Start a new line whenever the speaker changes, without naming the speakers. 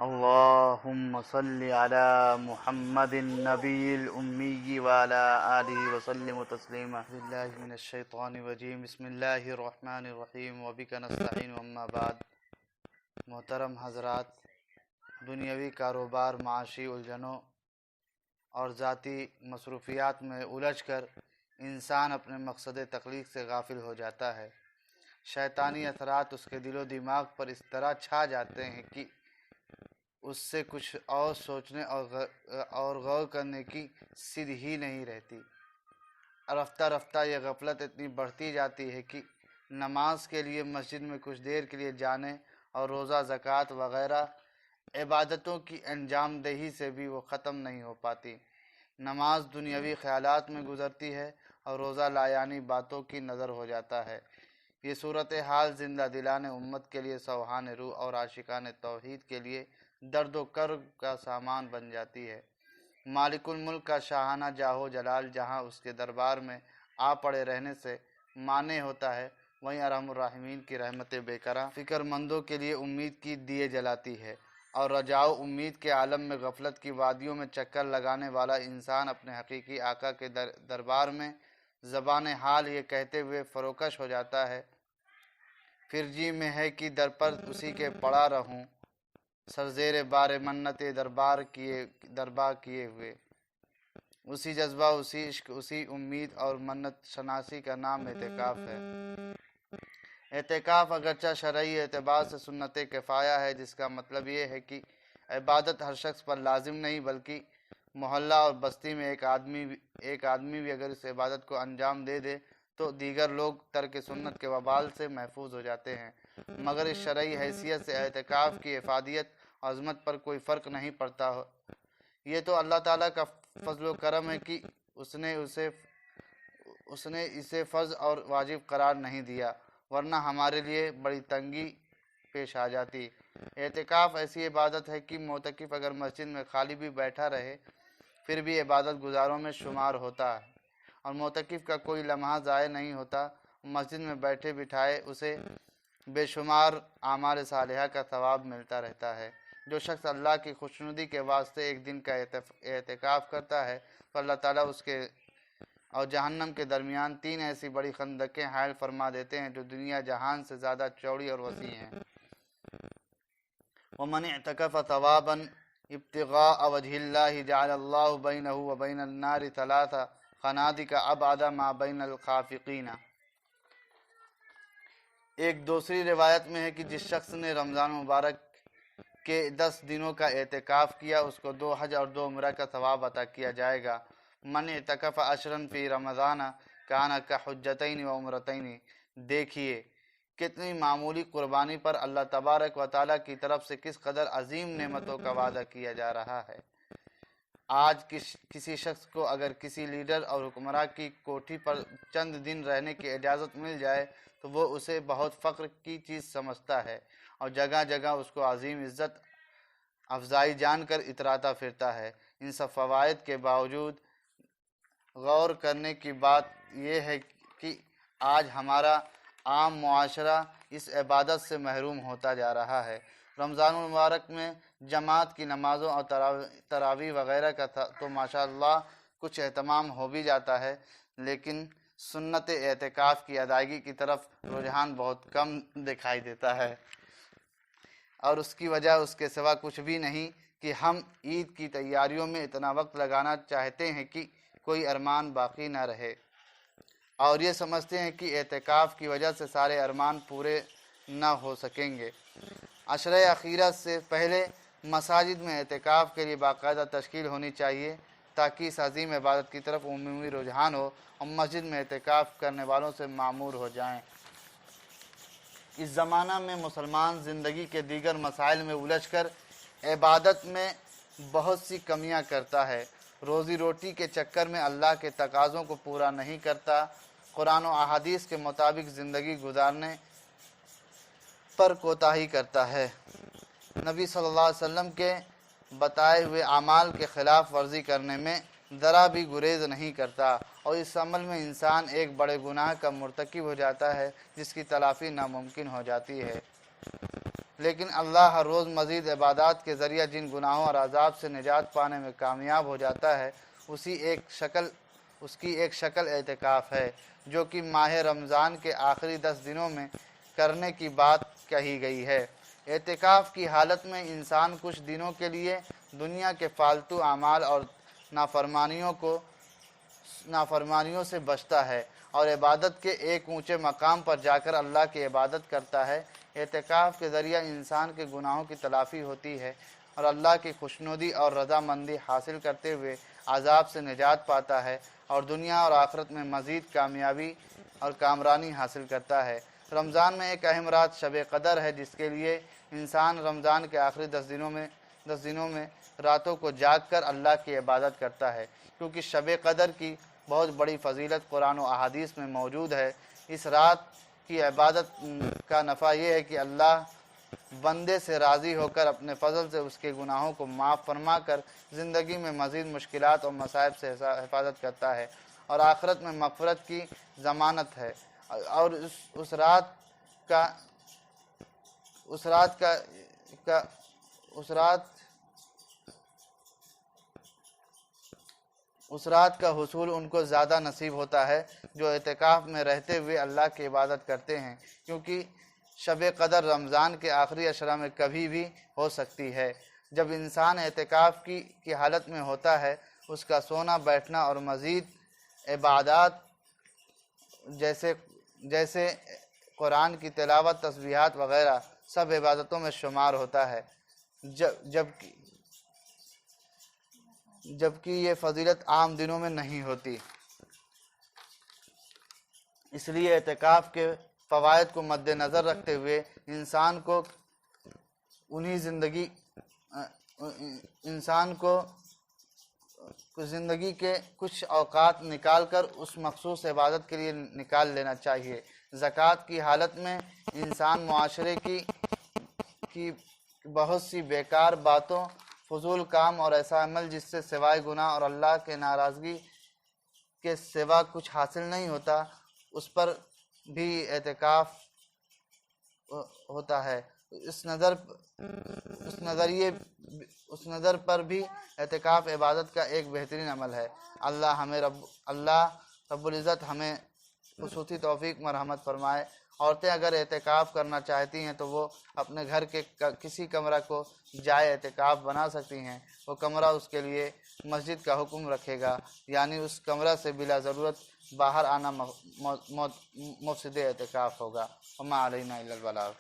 اللهم صل على محمد النبي الأمي وعلى آله وسلم تسليما. بالله من الشيطان الرجيم. بسم الله الرحمن الرحیم وبک نستعین. اما بعد. محترم حضرات، دنیاوی کاروبار، معاشی الجھنوں اور ذاتی مصروفیات میں الجھ کر انسان اپنے مقصد تخلیق سے غافل ہو جاتا ہے. شیطانی اثرات اس کے دل و دماغ پر اس طرح چھا جاتے ہیں کہ اس سے کچھ اور سوچنے اور غور کرنے کی سدھ ہی نہیں رہتی. رفتہ رفتہ یہ غفلت اتنی بڑھتی جاتی ہے کہ نماز کے لیے مسجد میں کچھ دیر کے لیے جانے اور روزہ، زکوٰۃ وغیرہ عبادتوں کی انجام دہی سے بھی وہ ختم نہیں ہو پاتی. نماز دنیاوی خیالات میں گزرتی ہے اور روزہ لایانی باتوں کی نظر ہو جاتا ہے. یہ صورتحال زندہ دلان امت کے لیے سوہان روح اور عاشقان توحید کے لیے درد و کرب کا سامان بن جاتی ہے. مالک الملک کا شاہانہ جاہ و جلال جہاں اس کے دربار میں آ پڑے رہنے سے مانے ہوتا ہے، وہیں ارحم الراحمین کی رحمت بے کرا فکر مندوں کے لیے امید کی دیے جلاتی ہے. اور رجاء و امید کے عالم میں غفلت کی وادیوں میں چکر لگانے والا انسان اپنے حقیقی آقا کے دربار میں زبان حال یہ کہتے ہوئے فروکش ہو جاتا ہے: پھر جی میں ہے کہ در پر اسی کے پڑا رہوں، سرزیر بار منت دربار کیے ہوئے. اسی جذبہ، اسی عشق، اسی امید اور منت شناسی کا نام اعتکاف ہے. اعتکاف اگرچہ شرعی اعتبار سے سنت کفایہ ہے، جس کا مطلب یہ ہے کہ عبادت ہر شخص پر لازم نہیں، بلکہ محلہ اور بستی میں ایک آدمی بھی اگر اس عبادت کو انجام دے تو دیگر لوگ ترک سنت کے وبال سے محفوظ ہو جاتے ہیں. مگر اس شرعی حیثیت سے اعتکاف کی افادیت اور عظمت پر کوئی فرق نہیں پڑتا. یہ تو اللہ تعالیٰ کا فضل و کرم ہے کہ اس نے اسے فرض اور واجب قرار نہیں دیا، ورنہ ہمارے لیے بڑی تنگی پیش آ جاتی. اعتکاف ایسی عبادت ہے کہ معتکف اگر مسجد میں خالی بھی بیٹھا رہے پھر بھی عبادت گزاروں میں شمار ہوتا ہے، اور معتکف کا کوئی لمحہ ضائع نہیں ہوتا. مسجد میں بیٹھے بٹھائے اسے بے شمار اعمال صالحہ کا ثواب ملتا رہتا ہے. جو شخص اللہ کی خوشنودی کے واسطے ایک دن کا اعتکاف کرتا ہے تو اللہ تعالیٰ اس کے اور جہنم کے درمیان 3 ایسی بڑی خندقیں حائل فرما دیتے ہیں جو دنیا جہان سے زیادہ چوڑی اور وسیع ہیں. وَمَنِ اعْتَكَفَ ثَوَابًا ابْتِغَاءَ وَجْهِ اللَّهِ جَعَلَ اللَّهُ بَيْنَهُ وَبَيْنَ النَّارِ 3 خَنَادِقَ أَبْعَدَ مَا بَيْنَ الْخَافِقِينَ. ایک دوسری روایت میں ہے کہ جس شخص نے رمضان مبارک کے 10 دنوں کا اعتکاف کیا اس کو 2 حج اور 2 عمرہ کا ثواب عطا کیا جائے گا. من اعتکف عشرا فی رمضان کان کحجتین و عمرتین. دیکھیے کتنی معمولی قربانی پر اللہ تبارک و تعالیٰ کی طرف سے کس قدر عظیم نعمتوں کا وعدہ کیا جا رہا ہے. آج کسی شخص کو اگر کسی لیڈر اور حکمراں کی کوٹھی پر چند دن رہنے کی اجازت مل جائے تو وہ اسے بہت فخر کی چیز سمجھتا ہے اور جگہ جگہ اس کو عظیم عزت افزائی جان کر اتراتا پھرتا ہے. ان سب فوائد کے باوجود غور کرنے کی بات یہ ہے کہ آج ہمارا عام معاشرہ اس عبادت سے محروم ہوتا جا رہا ہے. رمضان المبارک میں جماعت کی نمازوں اور تراویح وغیرہ کا تو ماشاءاللہ کچھ اہتمام ہو بھی جاتا ہے، لیکن سنت اعتکاف کی ادائیگی کی طرف رجحان بہت کم دکھائی دیتا ہے، اور اس کی وجہ اس کے سوا کچھ بھی نہیں کہ ہم عید کی تیاریوں میں اتنا وقت لگانا چاہتے ہیں کہ کوئی ارمان باقی نہ رہے، اور یہ سمجھتے ہیں کہ اعتکاف کی وجہ سے سارے ارمان پورے نہ ہو سکیں گے. عشرہ اخیرہ سے پہلے مساجد میں اعتکاف کے لیے باقاعدہ تشکیل ہونی چاہیے تاکہ اس عظیم عبادت کی طرف عمومی رجحان ہو اور مسجد میں اعتکاف کرنے والوں سے معمور ہو جائیں. اس زمانہ میں مسلمان زندگی کے دیگر مسائل میں الجھ کر عبادت میں بہت سی کمیاں کرتا ہے. روزی روٹی کے چکر میں اللہ کے تقاضوں کو پورا نہیں کرتا، قرآن و احادیث کے مطابق زندگی گزارنے پر کوتاہی کرتا ہے، نبی صلی اللہ علیہ وسلم کے بتائے ہوئے اعمال کے خلاف ورزی کرنے میں ذرا بھی گریز نہیں کرتا، اور اس عمل میں انسان ایک بڑے گناہ کا مرتکب ہو جاتا ہے جس کی تلافی ناممکن ہو جاتی ہے. لیکن اللہ ہر روز مزید عبادات کے ذریعہ جن گناہوں اور عذاب سے نجات پانے میں کامیاب ہو جاتا ہے اس کی ایک شکل اعتکاف ہے، جو کہ ماہ رمضان کے آخری 10 دنوں میں کرنے کی بات کہی گئی ہے۔ اعتکاف کی حالت میں انسان کچھ دنوں کے لیے دنیا کے فالتو اعمال اور نافرمانیوں سے بچتا ہے اور عبادت کے ایک اونچے مقام پر جا کر اللہ کی عبادت کرتا ہے۔ اعتکاف کے ذریعہ انسان کے گناہوں کی تلافی ہوتی ہے اور اللہ کی خوشنودی اور رضامندی حاصل کرتے ہوئے عذاب سے نجات پاتا ہے اور دنیا اور آخرت میں مزید کامیابی اور کامرانی حاصل کرتا ہے۔ رمضان میں ایک اہم رات شب قدر ہے، جس کے لیے انسان رمضان کے آخری 10 دنوں میں راتوں کو جاگ کر اللہ کی عبادت کرتا ہے، کیونکہ شب قدر کی بہت بڑی فضیلت قرآن و احادیث میں موجود ہے۔ اس رات کی عبادت کا نفع یہ ہے کہ اللہ بندے سے راضی ہو کر اپنے فضل سے اس کے گناہوں کو معاف فرما کر زندگی میں مزید مشکلات اور مصائب سے حفاظت کرتا ہے اور آخرت میں مغفرت کی ضمانت ہے۔ اور اس رات کا حصول ان کو زیادہ نصیب ہوتا ہے جو اعتکاف میں رہتے ہوئے اللہ کی عبادت کرتے ہیں، کیونکہ شب قدر رمضان کے آخری عشرہ میں کبھی بھی ہو سکتی ہے۔ جب انسان اعتکاف کی حالت میں ہوتا ہے، اس کا سونا، بیٹھنا اور مزید عبادات جیسے قرآن کی تلاوت، تسبیحات وغیرہ سب عبادتوں میں شمار ہوتا ہے، جبکہ یہ فضیلت عام دنوں میں نہیں ہوتی۔ اس لیے اعتکاف کے فوائد کو مد نظر رکھتے ہوئے انسان کو زندگی کے کچھ اوقات نکال کر اس مخصوص عبادت کے لیے نکال لینا چاہیے۔ زکوٰۃ کی حالت میں انسان معاشرے کی بہت سی بیکار باتوں، فضول کام اور ایسا عمل جس سے سوائے گناہ اور اللہ کے ناراضگی کے سوا کچھ حاصل نہیں ہوتا، اس پر بھی اعتکاف ہوتا ہے۔ اس نظر پر بھی اعتکاف عبادت کا ایک بہترین عمل ہے۔ اللہ رب العزت ہمیں خصوصی توفیق مرحمت فرمائے۔ عورتیں اگر اعتکاف کرنا چاہتی ہیں تو وہ اپنے گھر کے کسی کمرہ کو جائے اعتکاف بنا سکتی ہیں۔ وہ کمرہ اس کے لیے مسجد کا حکم رکھے گا، یعنی اس کمرہ سے بلا ضرورت باہر آنا مفسد اعتکاف ہوگا۔ وما علینا الا البلاغ۔